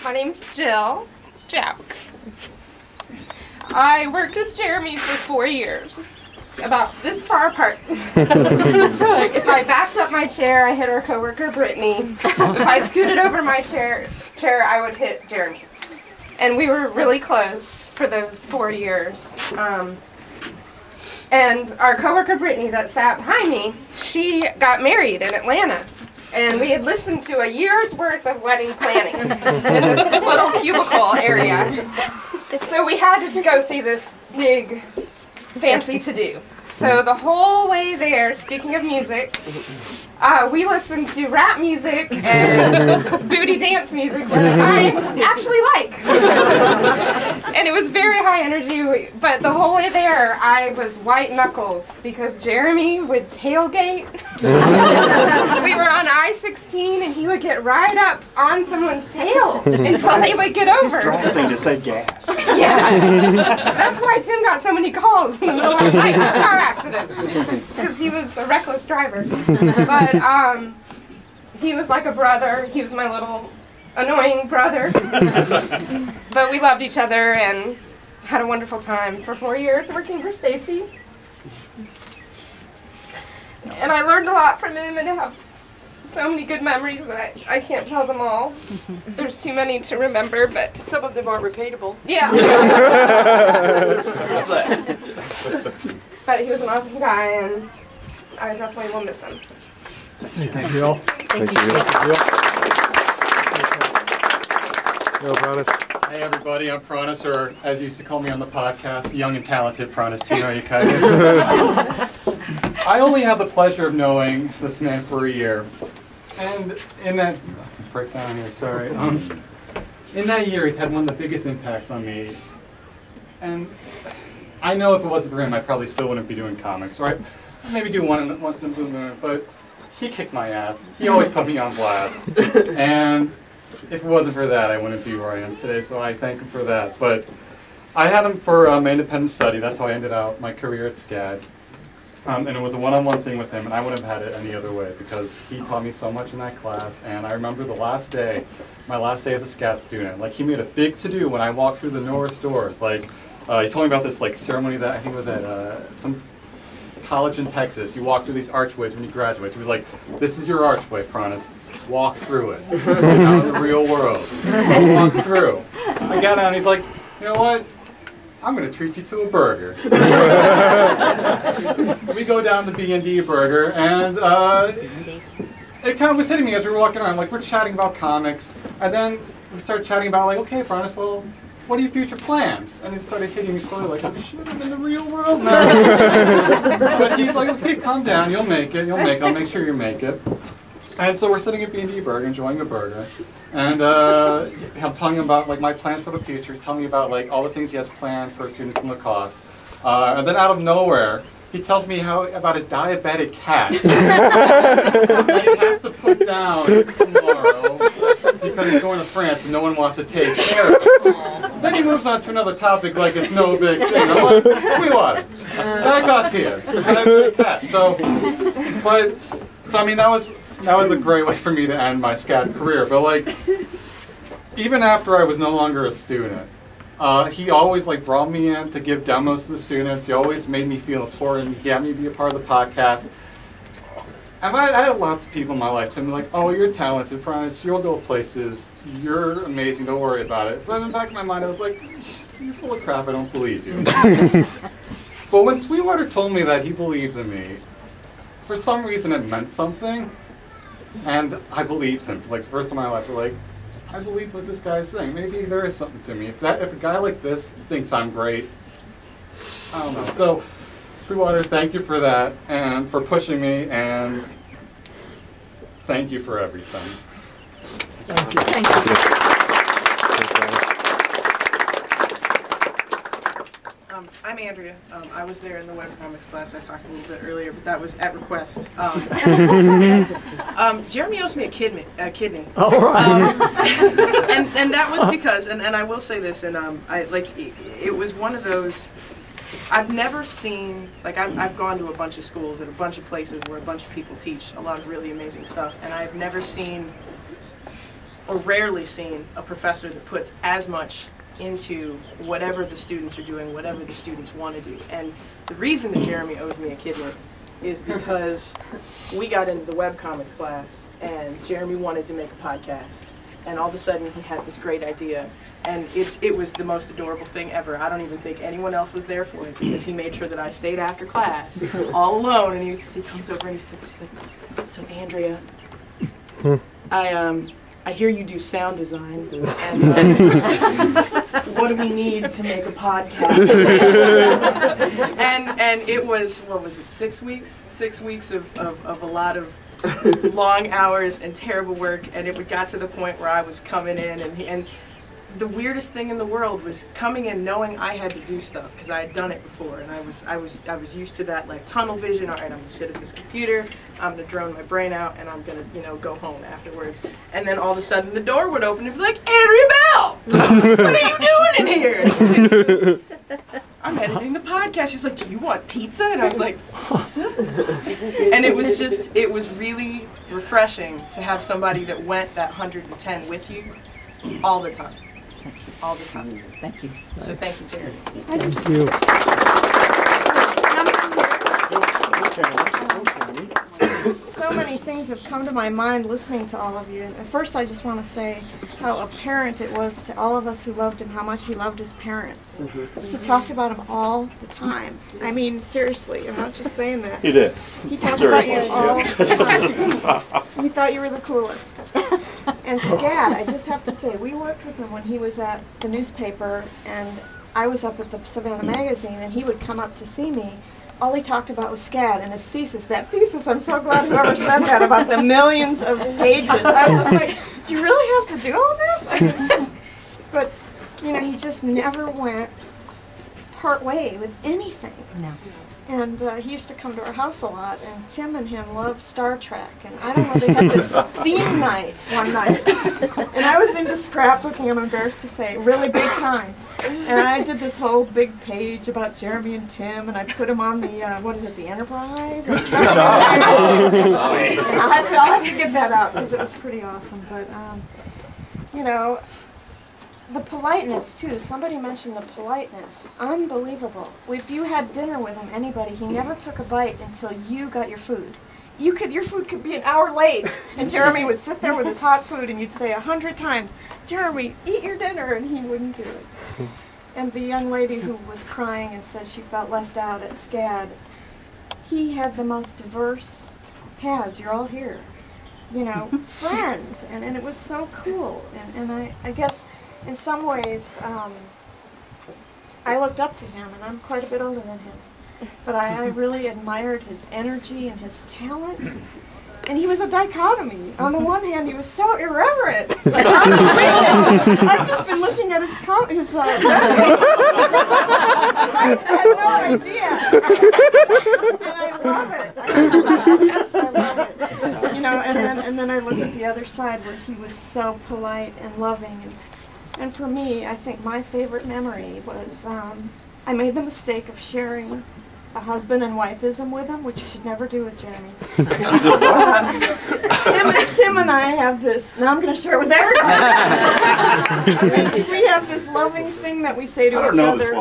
My name's Jill. Jack. I worked with Jeremy for 4 years, about this far apart. That's right. If I backed up my chair, I hit our coworker Brittany. If I scooted over my chair, I would hit Jeremy. And we were really close for those 4 years. And our coworker Brittany that sat behind me, she got married in Atlanta. And we had listened to a year's worth of wedding planning in this little cubicle area. So we had to go see this big, fancy to-do. So the whole way there, speaking of music, we listened to rap music and booty dance music that I actually like. And it was very high energy, but the whole way there, I was white knuckles because Jeremy would tailgate. We were on I-16 and he would get right up on someone's tail until they would get over. Driving to say gas. Yeah. That's why Tim got so many calls in the middle of the night for car accidents, because he was a reckless driver. But he was like a brother. He was my little annoying brother. But we loved each other and had a wonderful time for 4 years working for Stacy. And I learned a lot from him and have so many good memories that I can't tell them all. There's too many to remember, but some of them aren't repeatable. Yeah. But he was an awesome guy, and I definitely will miss him. Thank you all. Thank you. Hello, Pronis. Hey everybody, I'm Pronis, or as you used to call me on the podcast, young and talented Pronis Tinoyakaya. I only have the pleasure of knowing this man for a year. And in that, break down here, sorry. In that year, he's had one of the biggest impacts on me. And I know if it wasn't for him, I probably still wouldn't be doing comics, right? Maybe do once in a blue moon, but he kicked my ass. He always put me on blast. And if it wasn't for that, I wouldn't be where I am today, so I thank him for that. But I had him for my independent study. That's how I ended out my career at SCAD. And it was a one-on-one thing with him, and I wouldn't have had it any other way because he taught me so much in that class. And I remember the last day, my last day as a SCAD student, like he made a big to-do when I walked through the Norris doors. Like he told me about this like ceremony that I think was at some college in Texas. You walk through these archways when you graduate. He was like, "This is your archway, Pronis. Walk through it. Out in the real world." I walked through. I got out and he's like, "You know what? I'm going to treat you to a burger." We go down to B&D Burger, and it kind of was hitting me as we were walking around. Like, we're chatting about comics, and then we started chatting about, like, okay, Pronis, well, what are your future plans? And it started hitting me slowly, like, oh, shit, I'm in the real world now. But he's like, okay, calm down, you'll make it, I'll make sure you make it. And so we're sitting at B&D Burger, enjoying a burger, and I'm telling him about like my plans for the future. He's telling me about like all the things he has planned for students in the cost. And then out of nowhere, he tells me about his diabetic cat that he has to put down tomorrow because he's going to France and no one wants to take care of it. Then he moves on to another topic like it's no big thing. I'm like, Sweetwater, back up here. Diabetic cat. So I mean that was a great way for me to end my SCAD career. But like, even after I was no longer a student, he always like brought me in to give demos to the students. He always made me feel important. He had me be a part of the podcast. And I had lots of people in my life tell me like, "Oh, you're talented, Pronis. You'll go places. You're amazing. Don't worry about it." But in the back of my mind, I was like, "You're full of crap. I don't believe you." But when Sweetwater told me that he believed in me, for some reason it meant something. And I believed him. Like the first time in my life, like, I believe what this guy is saying. Maybe there is something to me. If a guy like this thinks I'm great, I don't know. So, Sweetwater, thank you for that, and for pushing me, and thank you for everything. Thank you. Thank you. I'm Andrea. I was there in the webcomics class I talked a little bit earlier, but that was at request. Jeremy owes me a kidney. All right. And that was because, and I will say this, and it was one of those. I've never seen, like I've gone to a bunch of schools and a bunch of places where a bunch of people teach a lot of really amazing stuff, and I've never seen or rarely seen a professor that puts as much into whatever the students are doing, whatever the students want to do. And the reason that Jeremy owes me a kidney is because we got into the webcomics class and Jeremy wanted to make a podcast. And all of a sudden he had this great idea. And it was the most adorable thing ever. I don't even think anyone else was there for it because he made sure that I stayed after class all alone. And he comes over and he's like, so Andrea, I hear you do sound design, and what do we need to make a podcast? and it was, what was it, 6 weeks? 6 weeks of a lot of long hours and terrible work, and it got to the point where I was coming in, and the weirdest thing in the world was coming in knowing I had to do stuff because I had done it before, and I was used to that, like, tunnel vision. All right, I'm gonna sit at this computer, I'm gonna drone my brain out, and I'm gonna, you know, go home afterwards. And then all of a sudden the door would open and be like, Andrea Bell, what are you doing in here? It's like, I'm editing the podcast. She's like, do you want pizza? And I was like, pizza? And it was really refreshing to have somebody that went that 110 with you all the time. All the time. Thank you. So thank you, Jerry. I just, Thank you. so many things have come to my mind listening to all of you. And first, I just want to say how apparent it was to all of us who loved him how much he loved his parents. He talked about them all the time. I mean, seriously, I'm not just saying that. He did. He talked about you all the time. He thought you were the coolest. And SCAD, I just have to say, we worked with him when he was at the newspaper, and I was up at the Savannah magazine, and he would come up to see me. All he talked about was SCAD and his thesis. That thesis, I'm so glad whoever said that about the millions of pages. I was just like, do you really have to do all this? But, you know, he just never went part way with anything. no. And he used to come to our house a lot, and Tim and him loved Star Trek. And I don't know, they had this theme night one night. And I was into scrapbooking, I'm embarrassed to say, really big time. And I did this whole big page about Jeremy and Tim, and I put them on the, what is it, the Enterprise? And stuff. I'll have to get that out, because it was pretty awesome. But, you know, the politeness, too. Somebody mentioned the politeness. Unbelievable. If you had dinner with him, anybody, he never took a bite until you got your food. Your food could be an hour late, and Jeremy would sit there with his hot food, and you'd say 100 times, Jeremy, eat your dinner, and he wouldn't do it. And the young lady who was crying and said she felt left out at SCAD, he had the most diverse, you're all here, you know, friends, and it was so cool. And I guess in some ways, I looked up to him, and I'm quite a bit older than him. But I really admired his energy and his talent. And he was a dichotomy. On the one hand, he was so irreverent. Like, unbelievable. I've just been looking at his I had no idea. And I love it. I love it. You know, and then I look at the other side where he was so polite and loving. And for me, I think my favorite memory was I made the mistake of sharing a husband and wifeism with him, which you should never do with Jeremy. Tim and I have this, now I'm going to share it with everybody. We have this loving thing that we say to each other.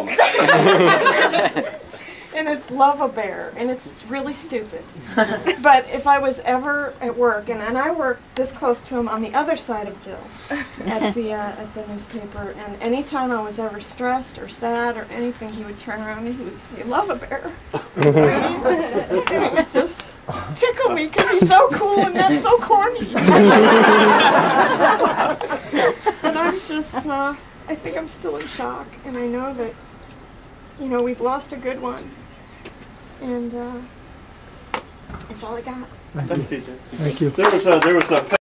And it's love-a-bear, and it's really stupid. But if I was ever at work, and I worked this close to him on the other side of Jill at the newspaper, and anytime I was ever stressed or sad or anything, he would turn around and he would say, love-a-bear. And it would just tickle me because he's so cool and that's so corny. And I'm just, I think I'm still in shock, and I know that, you know, we've lost a good one. And that's all I got. Thanks, teacher. Thank you. There was a